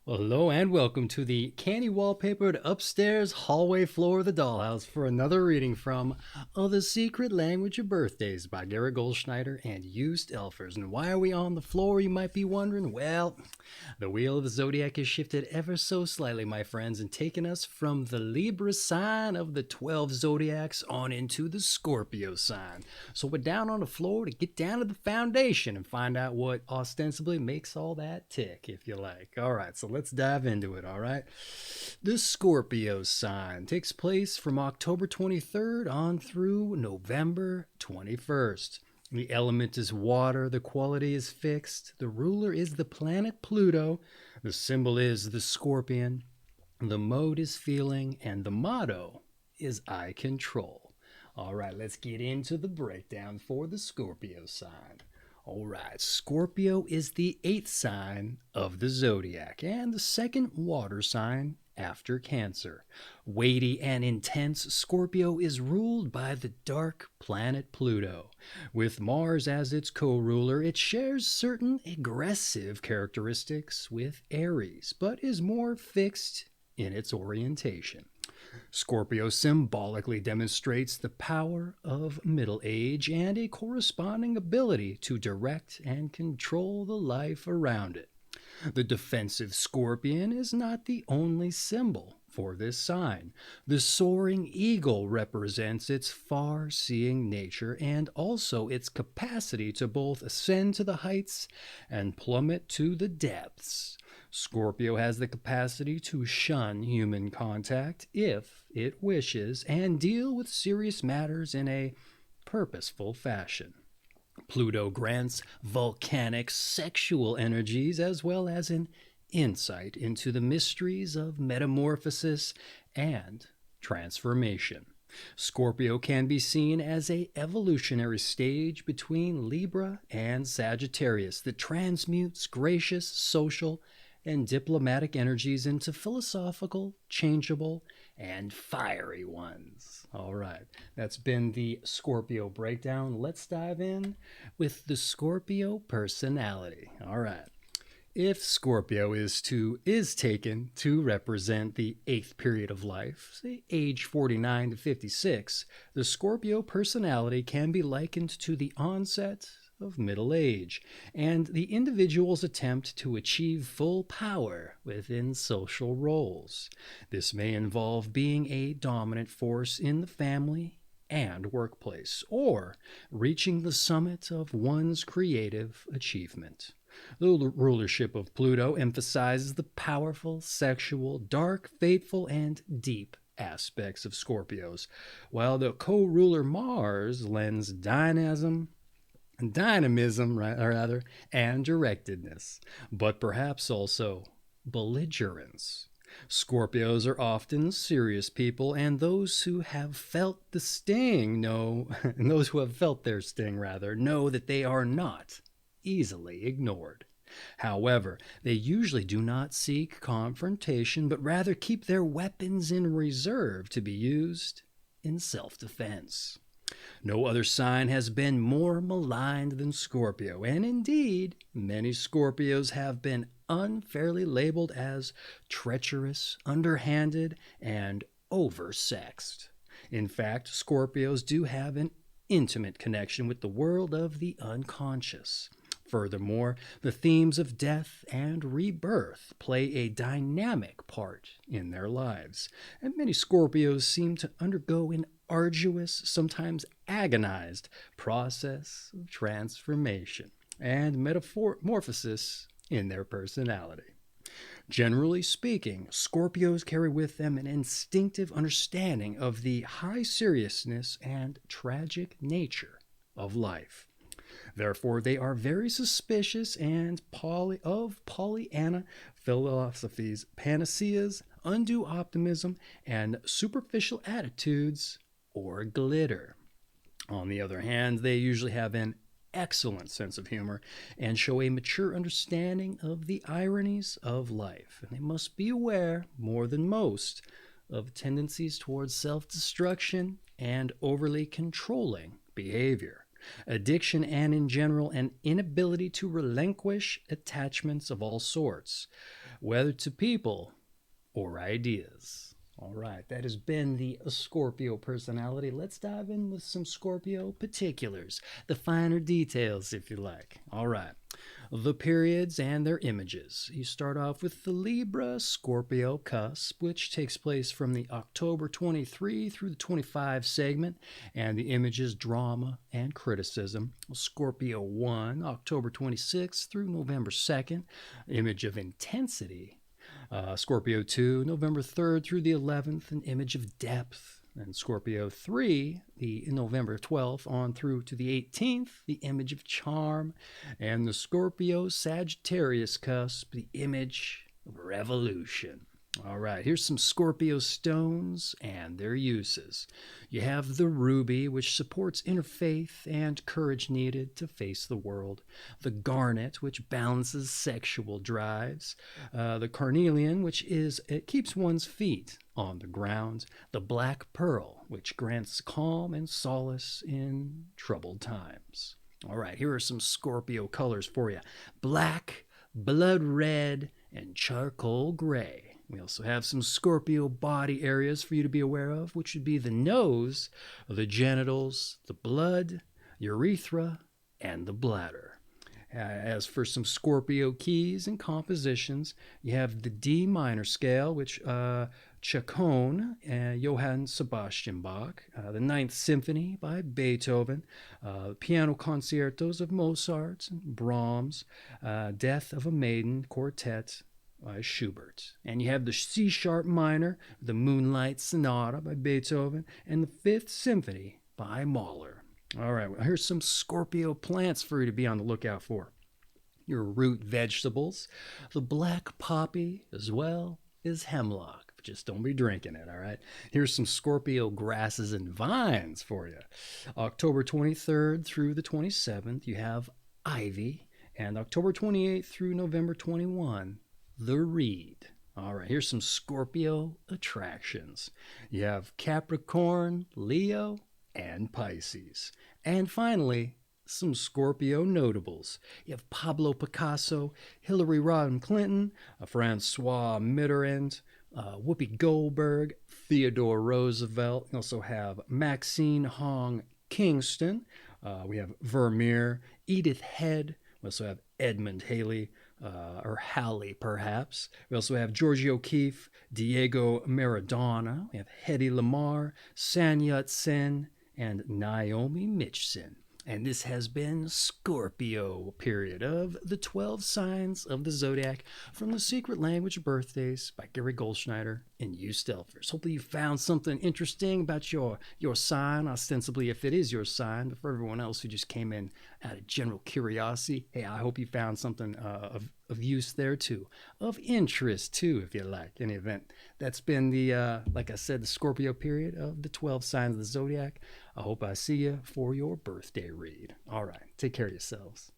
Hello and welcome to the candy wallpapered upstairs hallway floor of the dollhouse for another reading from The Secret Language of Birthdays by Garrett Goldschneider and Used Elfers. And why are we on the floor, you might be wondering? Well, the wheel of the zodiac has shifted ever so slightly, my friends, and taken us from the Libra sign of the 12 zodiacs on into the Scorpio sign. So we're down on the floor to get down to the foundation and find out what ostensibly makes all that tick, if you like. All right, so let's dive into it, all right? The Scorpio sign takes place from October 23rd on through November 21st. The element is water, the quality is fixed, the ruler is the planet Pluto, the symbol is the scorpion, the mode is feeling, and the motto is I control. All right, let's get into the breakdown for the Scorpio sign. All right, Scorpio is the 8th sign of the zodiac and the second water sign after Cancer. Weighty and intense, Scorpio is ruled by the dark planet Pluto. With Mars as its co-ruler, it shares certain aggressive characteristics with Aries, but is more fixed in its orientation. Scorpio symbolically demonstrates the power of middle age and a corresponding ability to direct and control the life around it. The defensive scorpion is not the only symbol for this sign. The soaring eagle represents its far-seeing nature and also its capacity to both ascend to the heights and plummet to the depths. Scorpio has the capacity to shun human contact if it wishes and deal with serious matters in a purposeful fashion. Pluto grants volcanic sexual energies as well as an insight into the mysteries of metamorphosis and transformation. Scorpio can be seen as an evolutionary stage between Libra and Sagittarius that transmutes gracious, social, and diplomatic energies into philosophical, changeable, and fiery ones. All right, that's been the Scorpio breakdown. Let's dive in with the Scorpio personality. All right. If Scorpio is taken to represent the 8th period of life, say age 49 to 56, the Scorpio personality can be likened to the onset of middle age and the individual's attempt to achieve full power within social roles. This may involve being a dominant force in the family and workplace, or reaching the summit of one's creative achievement. The rulership of Pluto emphasizes the powerful, sexual, dark, fateful, and deep aspects of Scorpios, while the co-ruler Mars lends dynamism, and directedness, but perhaps also belligerence. Scorpios are often serious people, and those who have felt the sting know, and those who have felt their sting rather, know that they are not easily ignored. However, they usually do not seek confrontation, but rather keep their weapons in reserve to be used in self-defense. No other sign has been more maligned than Scorpio, and indeed, many Scorpios have been unfairly labeled as treacherous, underhanded, and oversexed. In fact, Scorpios do have an intimate connection with the world of the unconscious. Furthermore, the themes of death and rebirth play a dynamic part in their lives, and many Scorpios seem to undergo an arduous, sometimes agonized process of transformation and metamorphosis in their personality. Generally speaking, Scorpios carry with them an instinctive understanding of the high seriousness and tragic nature of life. Therefore, they are very suspicious and of Pollyanna philosophies, panaceas, undue optimism, and superficial attitudes or glitter. On the other hand, they usually have an excellent sense of humor and show a mature understanding of the ironies of life. And they must be aware, more than most, of tendencies towards self-destruction and overly controlling behavior. Addiction and, in general, an inability to relinquish attachments of all sorts. whether to people or ideas. All right, that has been the Scorpio personality. Let's dive in with some Scorpio particulars, the finer details, if you like. All right, the periods and their images. You start off with the Libra Scorpio Cusp, which takes place from the October 23 through the 25 segment, and the images drama and criticism. Scorpio 1, October 26 through November 2nd, image of intensity. Scorpio 2, November 3rd through the 11th, an image of depth. And Scorpio 3, the November 12th on through to the 18th, the image of charm. And the Scorpio Sagittarius cusp, the image of revolution. All right, here's some Scorpio stones and their uses. You have the ruby, which supports inner faith and courage needed to face the world. The garnet, which balances sexual drives. The carnelian, which it keeps one's feet on the ground. The black pearl, which grants calm and solace in troubled times. All right, here are some Scorpio colors for you. Black, blood red, and charcoal gray. We also have some Scorpio body areas for you to be aware of, which would be the nose, the genitals, the blood, urethra, and the bladder. As for some Scorpio keys and compositions, you have the D minor scale, which Chaconne, Johann Sebastian Bach, the Ninth Symphony by Beethoven, piano concertos of Mozart and Brahms, Death of a Maiden Quartet by Schubert. And you have the C sharp minor, the Moonlight Sonata by Beethoven, and the Fifth Symphony by Mahler. All right, well, here's some Scorpio plants for you to be on the lookout for. Your root vegetables, the black poppy, as well as hemlock. Just don't be drinking it, all right? Here's some Scorpio grasses and vines for you. October 23rd through the 27th, you have ivy, and October 28th through November 21, the reed. All right, here's some Scorpio attractions. You have Capricorn, Leo, and Pisces. And finally, some Scorpio notables. You have Pablo Picasso, Hillary Rodham Clinton, Francois Mitterrand, Whoopi Goldberg, Theodore Roosevelt. You also have Maxine Hong Kingston. We have Vermeer, Edith Head. We also have Edmund Halley, or Halley perhaps. We also have Georgie O'Keeffe, Diego Maradona. We have Hedy Lamarr, Sun Yat-sen, and Naomi Mitchell. And this has been Scorpio period of the 12 signs of the zodiac from the Secret Language of Birthdays by Gary Goldschneider and UST Elfers. Hopefully you found something interesting about your sign, ostensibly if it is your sign, but for everyone else who just came in out of general curiosity, hey, I hope you found something of use there too, of interest too, if you like. In any event, that's been the, like I said, the Scorpio period of the 12 signs of the zodiac. I hope I see you for your birthday read. All right, take care of yourselves.